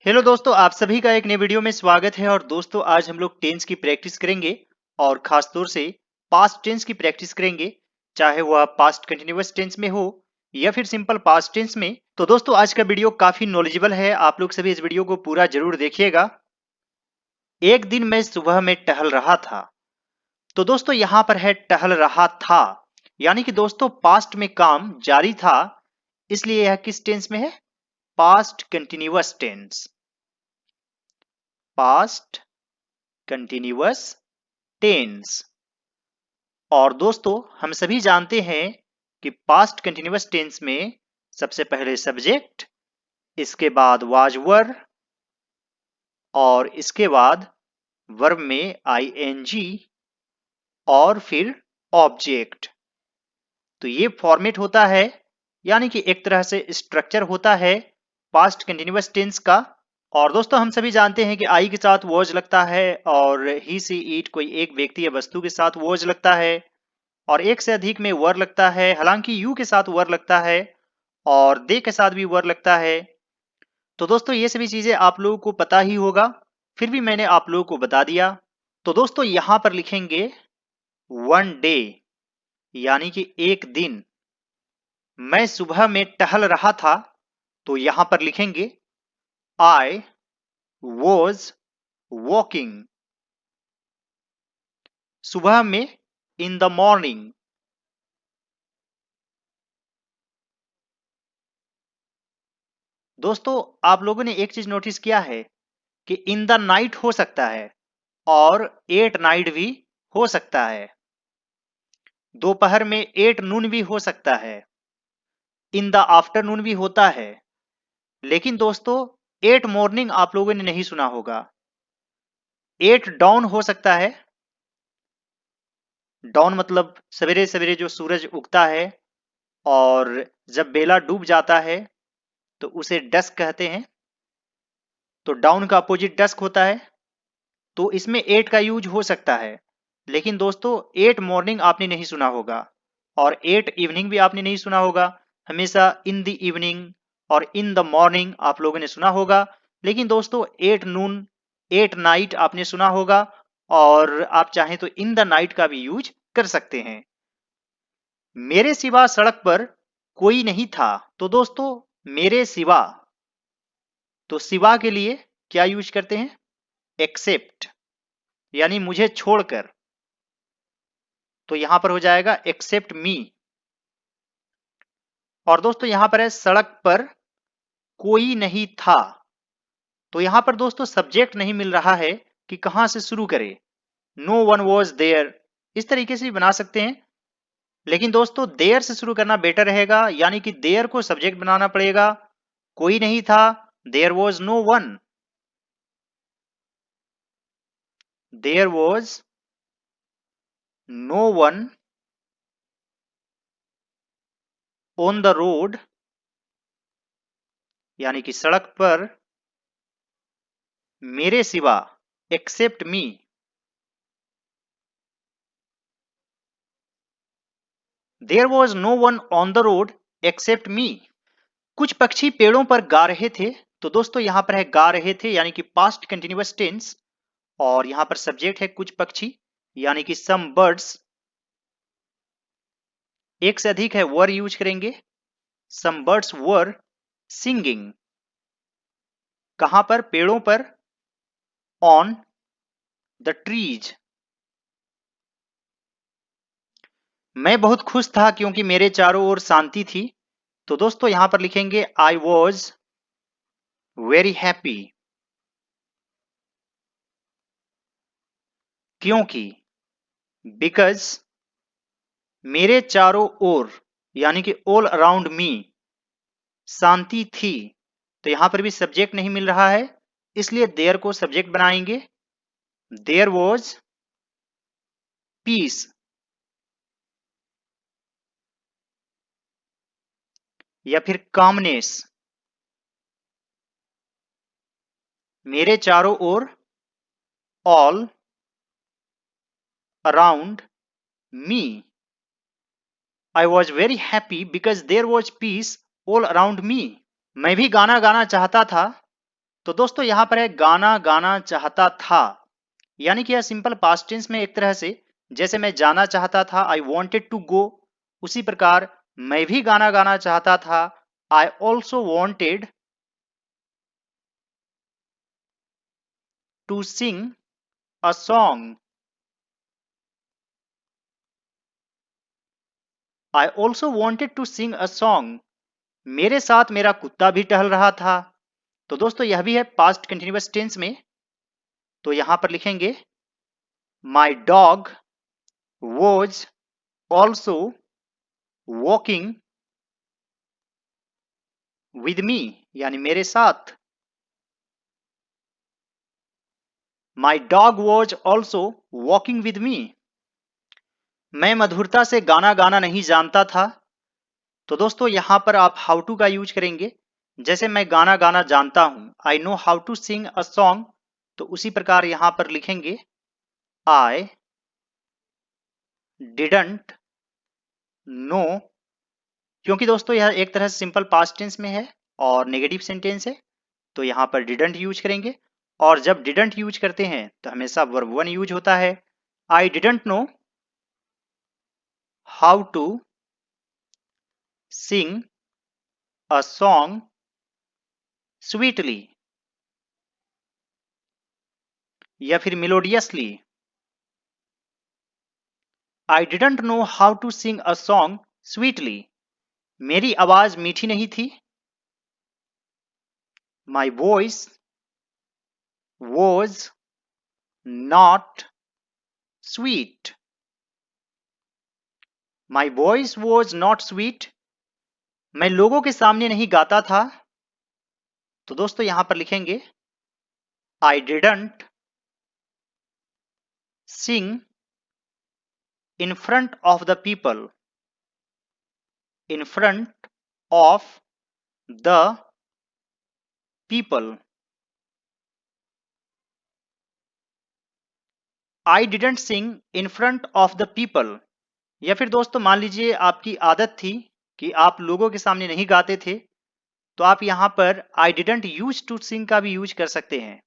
Hello दोस्तों, आप सभी का एक नए वीडियो में स्वागत है। और दोस्तों, आज हम लोग टेंस की प्रैक्टिस करेंगे और खास तौर से पास्ट टेंस की प्रैक्टिस करेंगे, चाहे वह पास्ट कंटिन्यूअस टेंस में हो या फिर सिंपल पास्ट टेंस में। तो दोस्तों, आज का वीडियो काफी नॉलेजेबल है, आप लोग सभी इस वीडियो को पूरा जरूर देखिएगा। एक दिन मैं सुबह में टहल रहा था। तो दोस्तों, यहाँ पर है टहल रहा था, यानी कि दोस्तों पास्ट में काम जारी था, इसलिए यह किस टेंस में है? Past continuous tense. Past continuous tense. और दोस्तों, हम सभी जानते हैं कि पास्ट कंटिन्यूअस टेंस में सबसे पहले सब्जेक्ट, इसके बाद वाज वर और इसके बाद वर्ब में आईएनजी और फिर ऑब्जेक्ट। तो ये फॉर्मेट होता है, यानी कि एक तरह से स्ट्रक्चर होता है पास्ट कंटिन्यूअस टेंस का। और दोस्तों, हम सभी जानते हैं कि आई के साथ वॉज लगता है और ही सी इट कोई एक व्यक्ति या वस्तु के साथ वॉज लगता है और एक से अधिक में वर लगता है। हालांकि यू के साथ वर लगता है और दे के साथ भी वर लगता है। तो दोस्तों, ये सभी चीजें आप लोगों को पता ही होगा, फिर भी मैंने आप लोगों को बता दिया। तो दोस्तों, यहां पर लिखेंगे वन डे, यानी कि एक दिन। मैं सुबह में टहल रहा था, तो यहां पर लिखेंगे आई वॉज वॉकिंग। सुबह में, इन द मॉर्निंग। दोस्तों, आप लोगों ने एक चीज नोटिस किया है कि इन द नाइट हो सकता है और एट नाइट भी हो सकता है। दोपहर में एट नून भी हो सकता है। इन द आफ्टरनून भी होता है। लेकिन दोस्तों, एट मॉर्निंग आप लोगों ने नहीं सुना होगा। एट डाउन हो सकता है। डाउन मतलब सवेरे सवेरे जो सूरज उगता है और जब बेला डूब जाता है तो उसे डस्क कहते हैं। तो डाउन का अपोजिट डस्क होता है। तो इसमें एट का यूज हो सकता है। लेकिन दोस्तों, एट मॉर्निंग आपने नहीं सुना होगा और एट इवनिंग भी आपने नहीं सुना होगा। हमेशा इन द इवनिंग और इन द मॉर्निंग आप लोगों ने सुना होगा। लेकिन दोस्तों, एट नून, एट नाइट आपने सुना होगा और आप चाहें तो इन द नाइट का भी यूज कर सकते हैं। मेरे सिवा सड़क पर कोई नहीं था। तो दोस्तों, मेरे सिवा, तो सिवा के लिए क्या यूज करते हैं? एक्सेप्ट, यानी मुझे छोड़कर। तो यहां पर हो जाएगा एक्सेप्ट मी। और दोस्तों, यहां पर है सड़क पर कोई नहीं था। तो यहां पर दोस्तों सब्जेक्ट नहीं मिल रहा है कि कहां से शुरू करें। नो वन वॉज देयर, इस तरीके से भी बना सकते हैं। लेकिन दोस्तों, देयर से शुरू करना बेटर रहेगा, यानी कि देयर को सब्जेक्ट बनाना पड़ेगा। कोई नहीं था, there was no one. There was no one on the road, यानी कि सड़क पर मेरे सिवा, except me. There was no one on the road except me. कुछ पक्षी पेड़ों पर गा रहे थे। तो दोस्तों, यहां पर है गा रहे थे, यानी कि पास्ट कंटिन्यूअस टेंस। और यहां पर सब्जेक्ट है कुछ पक्षी, यानी कि सम बर्ड्स। एक से अधिक है वर यूज करेंगे। Some birds were singing. कहां पर? पेड़ों पर। On the trees. मैं बहुत खुश था क्योंकि मेरे चारों ओर शांति थी। तो दोस्तों, यहां पर लिखेंगे आई वॉज वेरी हैप्पी। क्योंकि, बिकॉज, मेरे चारों ओर, यानी कि ऑल अराउंड मी, शांति थी। तो यहां पर भी सब्जेक्ट नहीं मिल रहा है, इसलिए देयर को सब्जेक्ट बनाएंगे। देयर वॉज पीस, या फिर कामनेस। मेरे चारों ओर, all around me. I was very happy because there was peace all around me. मैं भी गाना गाना चाहता था, तो दोस्तों यहां पर है गाना गाना चाहता था, यानी कि यह सिंपल पास्ट टेंस में एक तरह से जैसे मैं जाना चाहता था आई वॉन्टेड टू गो, उसी प्रकार मैं भी गाना गाना चाहता था I also wanted to sing a song. I also wanted to sing a song, मेरे साथ मेरा कुत्ता भी टहल रहा था। तो दोस्तों यह भी है पास्ट कंटिन्यूअस टेंस में। तो यहां पर लिखेंगे my dog was also walking with me, यानी मेरे साथ। My dog was also walking with me, मैं मधुरता से गाना गाना नहीं जानता था। तो दोस्तों यहां पर आप हाउ टू का यूज करेंगे, जैसे मैं गाना गाना जानता हूं I know how to sing a song, तो उसी प्रकार यहां पर लिखेंगे आई डिडंट नो, क्योंकि दोस्तों यह एक तरह से सिंपल पास्ट टेंस में है और नेगेटिव सेंटेंस है, तो यहां पर डिडंट यूज करेंगे। और जब डिडंट यूज करते हैं तो हमेशा वर्ब वन यूज होता है। I didn't know how to sing a song sweetly, या फिर melodiously. I didn't know how to sing a song sweetly, मेरी आवाज मीठी नहीं थी। My voice was not sweet, my voice was not sweet, मैं लोगों के सामने नहीं गाता था। तो दोस्तों यहां पर लिखेंगे I didn't sing in front of the people, in front of the people. I didn't sing in front of the people, या फिर दोस्तों मान लीजिए आपकी आदत थी कि आप लोगों के सामने नहीं गाते थे, तो आप यहां पर I didn't use to sing का भी यूज कर सकते हैं।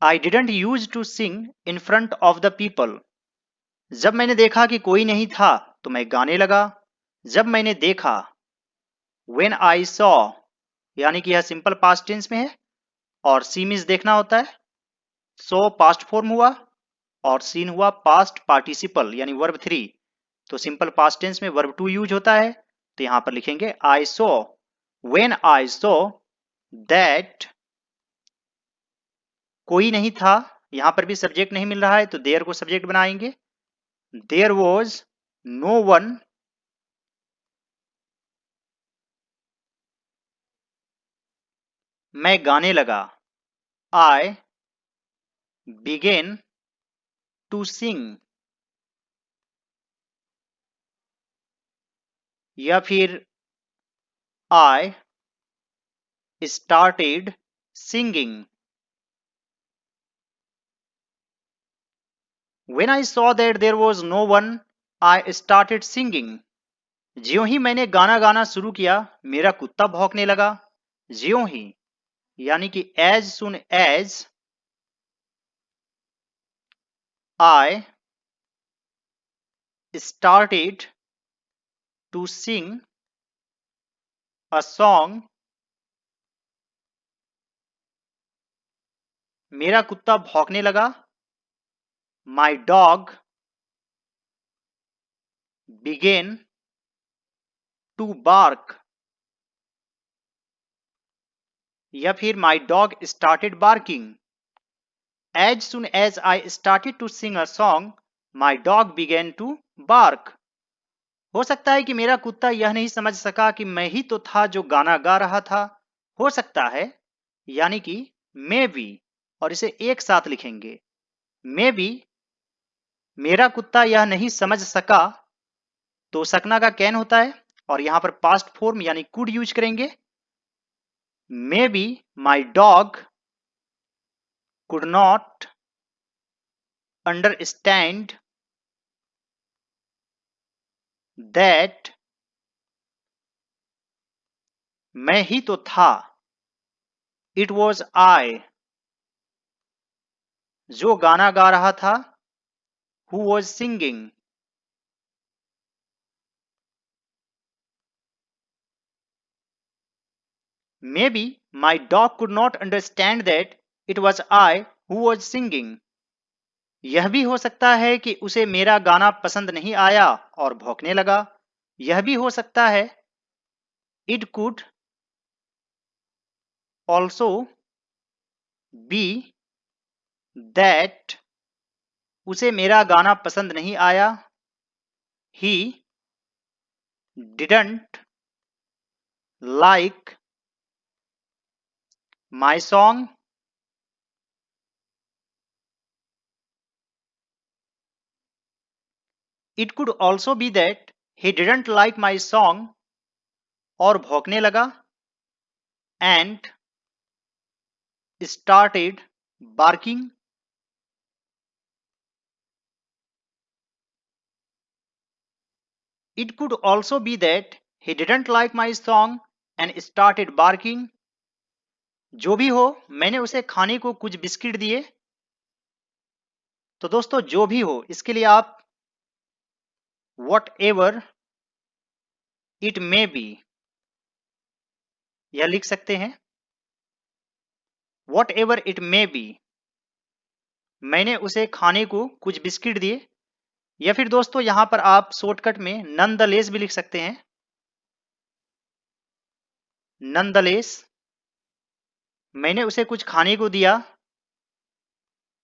I didn't use to sing in front of the people, जब मैंने देखा कि कोई नहीं था तो मैं गाने लगा। जब मैंने देखा when I saw, यानी कि यह सिंपल पास्ट टेंस में है और सी मीन्स देखना होता है। सो पास्ट फॉर्म हुआ और सीन हुआ पास्ट पार्टिसिपल यानी वर्ब थ्री, तो सिंपल पास्ट टेंस में वर्ब टू यूज होता है। तो यहां पर लिखेंगे आई सो, व्हेन आई सो दैट, कोई नहीं था, यहां पर भी सब्जेक्ट नहीं मिल रहा है तो देयर को सब्जेक्ट बनाएंगे। देयर वॉज नो वन, मैं गाने लगा। आई बिगेन टू सिंग, या फिर I started singing. When I saw that there was no one, I started singing. ज्यों ही मैंने गाना गाना शुरू किया मेरा कुत्ता भौंकने लगा। ज्यों ही यानी कि as soon as I started to sing a song, मेरा कुत्ता भौंकने लगा। My dog began to bark, या फिर My dog started barking. As soon as I started to sing a song, my dog began to bark. हो सकता है कि मेरा कुत्ता यह नहीं समझ सका कि मैं ही तो था जो गाना गा रहा था। हो सकता है यानी कि मे बी, और इसे एक साथ लिखेंगे मे बी, मेरा कुत्ता यह नहीं समझ सका, तो सकना का कैन होता है और यहां पर पास्ट फॉर्म यानी कुड यूज करेंगे। May be my dog could not understand that, मैं ही तो था It was I. जो गाना गा रहा था, who was singing. Maybe my dog could not understand that it was I who was singing. यह भी हो सकता है कि उसे मेरा गाना पसंद नहीं आया और भौंकने लगा। यह भी हो सकता है It could also be that उसे मेरा गाना पसंद नहीं आया। He didn't like my song. It could also be that he didn't like my song और भौंकने लगा and started barking. It could also be that he didn't like my song and started barking. जो भी हो, मैंने उसे खाने को कुछ बिस्किट दिए। तो दोस्तों जो भी हो, इसके लिए आप whatever it may be यह लिख सकते हैं। whatever it may be, मैंने उसे खाने को कुछ बिस्किट दिए। या फिर दोस्तों यहां पर आप शॉर्टकट में nonetheless भी लिख सकते हैं। nonetheless, मैंने उसे कुछ खाने को दिया।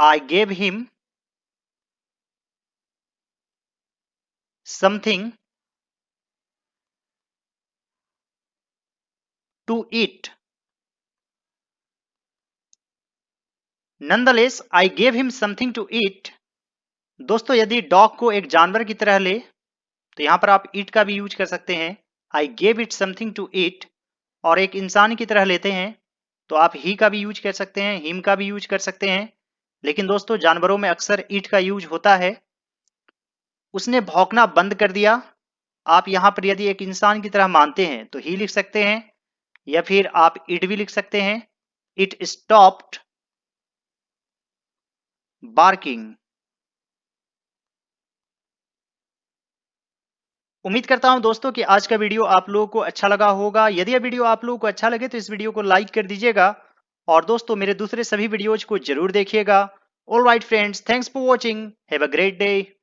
I gave him something to eat. Nonetheless, I gave him something to eat. दोस्तों यदि डॉग को एक जानवर की तरह ले तो यहां पर आप eat का भी यूज कर सकते हैं। I gave it something to eat. और एक इंसान की तरह लेते हैं तो आप he का भी यूज कर सकते हैं, him का भी यूज कर सकते हैं। लेकिन दोस्तों जानवरों में अक्सर eat का यूज होता है। उसने भौंकना बंद कर दिया। आप यहां पर यदि एक इंसान की तरह मानते हैं तो he लिख सकते हैं या फिर आप it भी लिख सकते हैं। It stopped barking. उम्मीद करता हूं दोस्तों कि आज का वीडियो आप लोगों को अच्छा लगा होगा। यदि यह वीडियो आप लोगों को अच्छा लगे तो इस वीडियो को लाइक कर दीजिएगा और दोस्तों मेरे दूसरे सभी वीडियोज को जरूर देखिएगा। All right friends, thanks for watching, have a great day.